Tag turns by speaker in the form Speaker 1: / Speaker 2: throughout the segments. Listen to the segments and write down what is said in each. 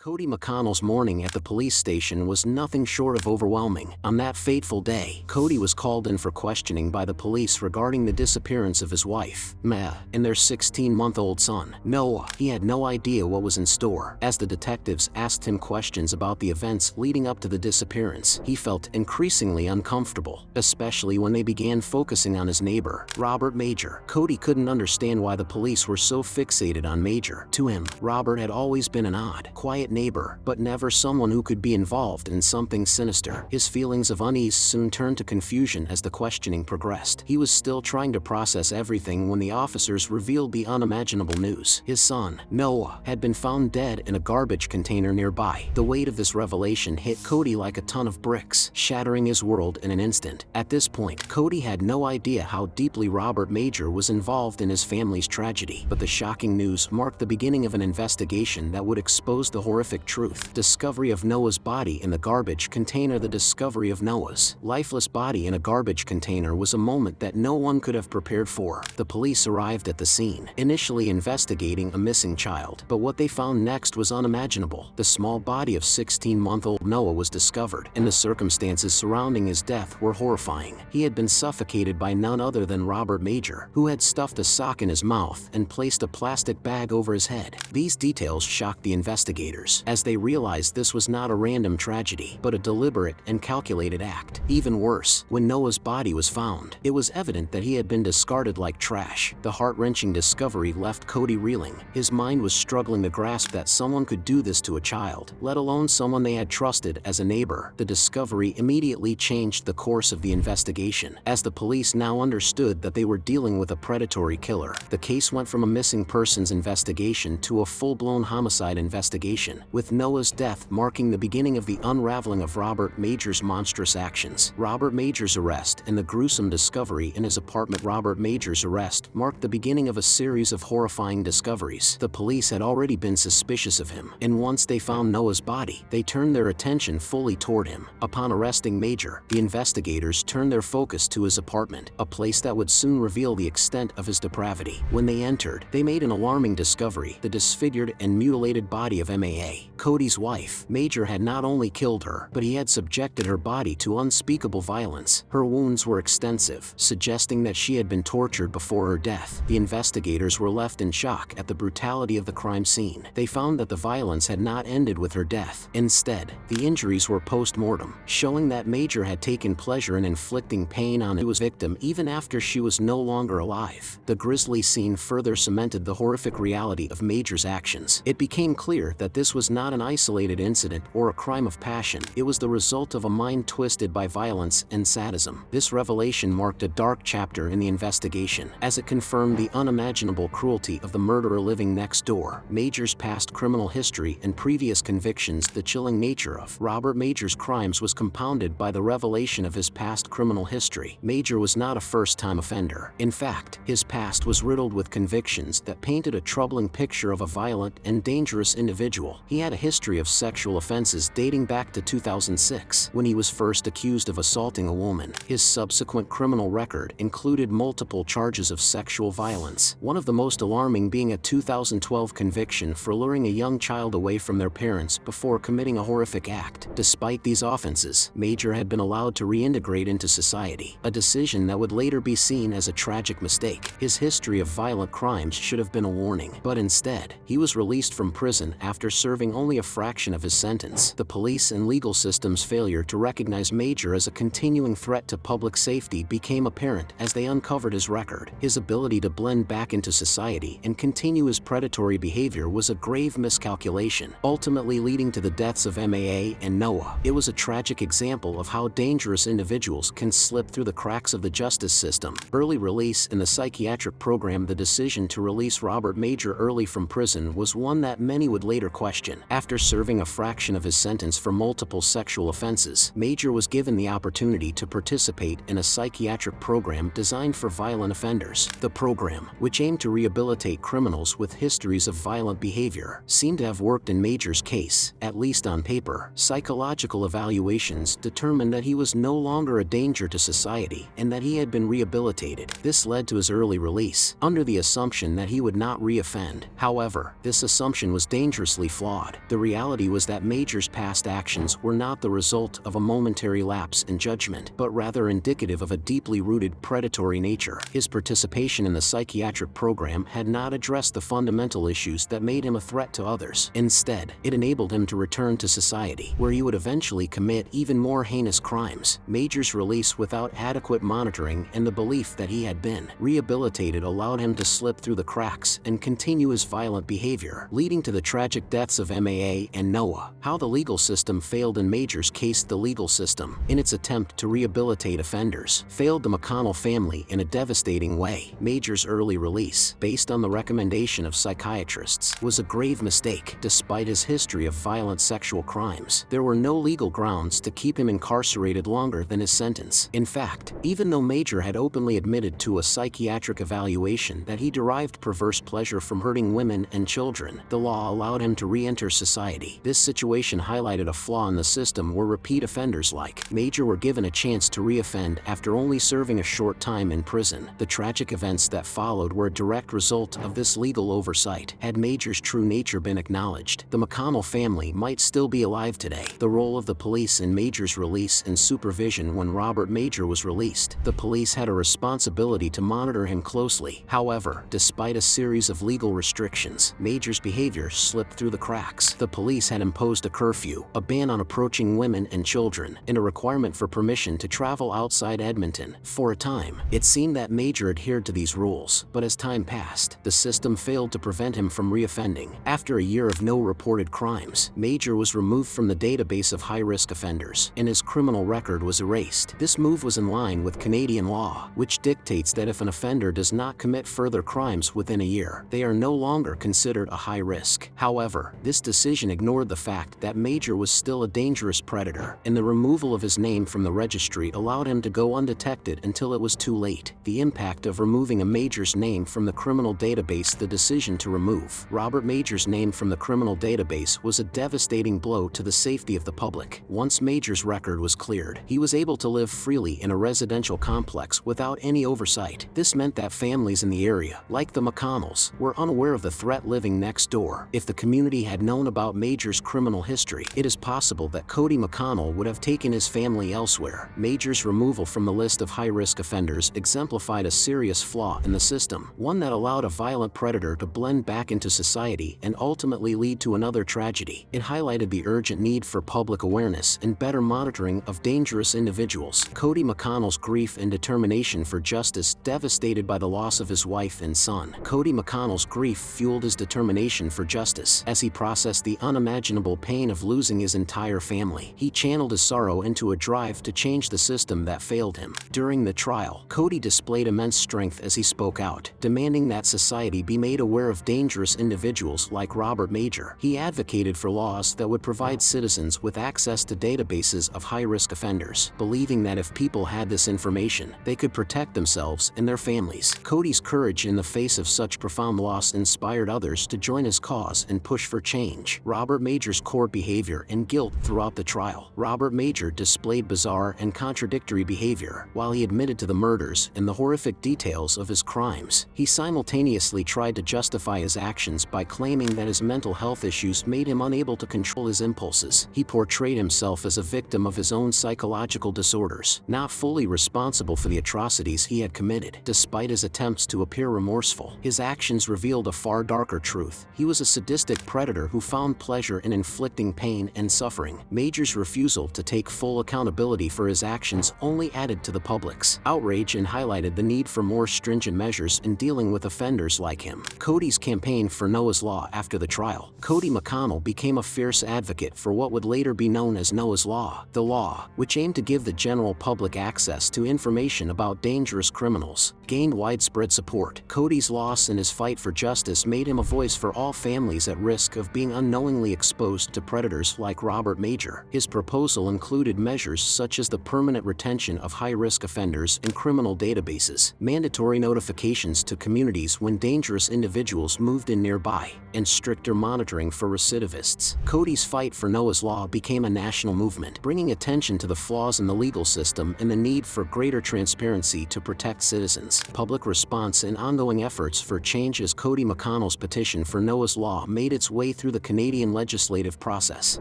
Speaker 1: Cody McConnell's morning at the police station was nothing short of overwhelming. On that fateful day, Cody was called in for questioning by the police regarding the disappearance of his wife, Meh, and their 16-month-old son, Noah. He had no idea what was in store. As the detectives asked him questions about the events leading up to the disappearance, he felt increasingly uncomfortable, especially when they began focusing on his neighbor, Robert Major. Cody couldn't understand why the police were so fixated on Major. To him, Robert had always been an odd, quiet neighbor, but never someone who could be involved in something sinister. His feelings of unease soon turned to confusion as the questioning progressed. He was still trying to process everything when the officers revealed the unimaginable news. His son, Noah, had been found dead in a garbage container nearby. The weight of this revelation hit Cody like a ton of bricks, shattering his world in an instant. At this point, Cody had no idea how deeply Robert Major was involved in his family's tragedy. But the shocking news marked the beginning of an investigation that would expose the horrific truth. Discovery of Noah's body in the garbage container. The discovery of Noah's lifeless body in a garbage container was a moment that no one could have prepared for. The police arrived at the scene, initially investigating a missing child, but what they found next was unimaginable. The small body of 16-month-old Noah was discovered, and the circumstances surrounding his death were horrifying. He had been suffocated by none other than Robert Major, who had stuffed a sock in his mouth and placed a plastic bag over his head. These details shocked the investigators, as they realized this was not a random tragedy, but a deliberate and calculated act. Even worse, when Noah's body was found, it was evident that he had been discarded like trash. The heart-wrenching discovery left Cody reeling. His mind was struggling to grasp that someone could do this to a child, let alone someone they had trusted as a neighbor. The discovery immediately changed the course of the investigation, as the police now understood that they were dealing with a predatory killer. The case went from a missing persons investigation to a full-blown homicide investigation, with Noah's death marking the beginning of the unraveling of Robert Major's monstrous actions. Robert Major's arrest and the gruesome discovery in his apartment. Robert Major's arrest marked the beginning of a series of horrifying discoveries. The police had already been suspicious of him, and once they found Noah's body, they turned their attention fully toward him. Upon arresting Major, the investigators turned their focus to his apartment, a place that would soon reveal the extent of his depravity. When they entered, they made an alarming discovery: the disfigured and mutilated body of M.A.A., Cody's wife. Major had not only killed her, but he had subjected her body to unspeakable violence. Her wounds were extensive, suggesting that she had been tortured before her death. The investigators were left in shock at the brutality of the crime scene. They found that the violence had not ended with her death. Instead, the injuries were post-mortem, showing that Major had taken pleasure in inflicting pain on his victim even after she was no longer alive. The grisly scene further cemented the horrific reality of Major's actions. It became clear that this was not an isolated incident or a crime of passion. It was the result of a mind twisted by violence and sadism. This revelation marked a dark chapter in the investigation, as it confirmed the unimaginable cruelty of the murderer living next door. Major's past criminal history and previous convictions. The chilling nature of Robert Major's crimes was compounded by the revelation of his past criminal history. Major was not a first-time offender. In fact, his past was riddled with convictions that painted a troubling picture of a violent and dangerous individual. He had a history of sexual offenses dating back to 2006, when he was first accused of assaulting a woman. His subsequent criminal record included multiple charges of sexual violence, one of the most alarming being a 2012 conviction for luring a young child away from their parents before committing a horrific act. Despite these offenses, Major had been allowed to reintegrate into society, a decision that would later be seen as a tragic mistake. His history of violent crimes should have been a warning, but instead, he was released from prison after serving only a fraction of his sentence. The police and legal system's failure to recognize Major as a continuing threat to public safety became apparent as they uncovered his record. His ability to blend back into society and continue his predatory behavior was a grave miscalculation, ultimately leading to the deaths of M.A.A. and Noah. It was a tragic example of how dangerous individuals can slip through the cracks of the justice system. Early release in the psychiatric program. The decision to release Robert Major early from prison was one that many would later question. After serving a fraction of his sentence for multiple sexual offenses, Major was given the opportunity to participate in a psychiatric program designed for violent offenders. The program, which aimed to rehabilitate criminals with histories of violent behavior, seemed to have worked in Major's case, at least on paper. Psychological evaluations determined that he was no longer a danger to society and that he had been rehabilitated. This led to his early release, under the assumption that he would not reoffend. However, this assumption was dangerously flawed. flawed. The reality was that Major's past actions were not the result of a momentary lapse in judgment, but rather indicative of a deeply rooted predatory nature. His participation in the psychiatric program had not addressed the fundamental issues that made him a threat to others. Instead, it enabled him to return to society, where he would eventually commit even more heinous crimes. Major's release without adequate monitoring and the belief that he had been rehabilitated allowed him to slip through the cracks and continue his violent behavior, leading to the tragic deaths of MAA and Noah. How the legal system failed in Major's case. The legal system, in its attempt to rehabilitate offenders, failed the McConnell family in a devastating way. Major's early release, based on the recommendation of psychiatrists, was a grave mistake. Despite his history of violent sexual crimes, there were no legal grounds to keep him incarcerated longer than his sentence. In fact, even though Major had openly admitted to a psychiatric evaluation that he derived perverse pleasure from hurting women and children, the law allowed him to re-enter society. This situation highlighted a flaw in the system where repeat offenders like Major were given a chance to re-offend after only serving a short time in prison. The tragic events that followed were a direct result of this legal oversight. Had Major's true nature been acknowledged, the McConnell family might still be alive today. The role of the police in Major's release and supervision. When Robert Major was released, the police had a responsibility to monitor him closely. However, despite a series of legal restrictions, Major's behavior slipped through the cracks. The police had imposed a curfew, a ban on approaching women and children, and a requirement for permission to travel outside Edmonton. For a time, it seemed that Major adhered to these rules, but as time passed, the system failed to prevent him from reoffending. After a year of no reported crimes, Major was removed from the database of high-risk offenders, and his criminal record was erased. This move was in line with Canadian law, which dictates that if an offender does not commit further crimes within a year, they are no longer considered a high risk. However, this decision ignored the fact that Major was still a dangerous predator, and the removal of his name from the registry allowed him to go undetected until it was too late. The impact of removing a Major's name from the criminal database. The decision to remove Robert Major's name from the criminal database was a devastating blow to the safety of the public. Once Major's record was cleared, he was able to live freely in a residential complex without any oversight. This meant that families in the area, like the McConnells, were unaware of the threat living next door. If the community had known about Major's criminal history, it is possible that Cody McConnell would have taken his family elsewhere. Major's removal from the list of high-risk offenders exemplified a serious flaw in the system, one that allowed a violent predator to blend back into society and ultimately lead to another tragedy. It highlighted the urgent need for public awareness and better monitoring of dangerous individuals. Cody McConnell's grief and determination for justice. Devastated by the loss of his wife and son, Cody McConnell's grief fueled his determination for justice. As he processed the unimaginable pain of losing his entire family, he channeled his sorrow into a drive to change the system that failed him. During the trial, Cody displayed immense strength as he spoke out, demanding that society be made aware of dangerous individuals like Robert Major. He advocated for laws that would provide citizens with access to databases of high-risk offenders, believing that if people had this information, they could protect themselves and their families. Cody's courage in the face of such profound loss inspired others to join his cause and push for change. Robert Major's core behavior and guilt. Throughout the trial, Robert Major displayed bizarre and contradictory behavior. While he admitted to the murders and the horrific details of his crimes, he simultaneously tried to justify his actions by claiming that his mental health issues made him unable to control his impulses. He portrayed himself as a victim of his own psychological disorders, not fully responsible for the atrocities he had committed. Despite his attempts to appear remorseful, his actions revealed a far darker truth. He was a sadistic predator who found pleasure in inflicting pain and suffering. Major's refusal to take full accountability for his actions only added to the public's outrage and highlighted the need for more stringent measures in dealing with offenders like him. Cody's campaign for Noah's Law. After the trial, Cody McConnell became a fierce advocate for what would later be known as Noah's Law. The law, which aimed to give the general public access to information about dangerous criminals, gained widespread support. Cody's loss and his fight for justice made him a voice for all families at risk of being unknowingly exposed to predators like Robert Major. His proposal included measures such as the permanent retention of high-risk offenders in criminal databases, mandatory notifications to communities when dangerous individuals moved in nearby, and stricter monitoring for recidivists. Cody's fight for Noah's Law became a national movement, bringing attention to the flaws in the legal system and the need for greater transparency to protect citizens. Public response and ongoing efforts for change. As Cody McConnell's petition for Noah's Law made its way through through the Canadian legislative process.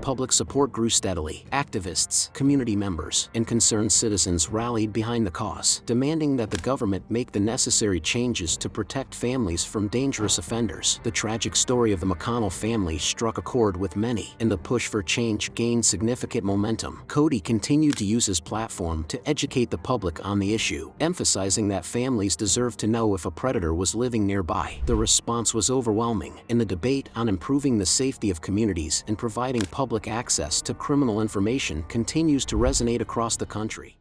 Speaker 1: Public support grew steadily. Activists, community members, and concerned citizens rallied behind the cause, demanding that the government make the necessary changes to protect families from dangerous offenders. The tragic story of the McConnell family struck a chord with many, and the push for change gained significant momentum. Cody continued to use his platform to educate the public on the issue, emphasizing that families deserve to know if a predator was living nearby. The response was overwhelming, and the debate on improving the safety of communities and providing public access to criminal information continues to resonate across the country.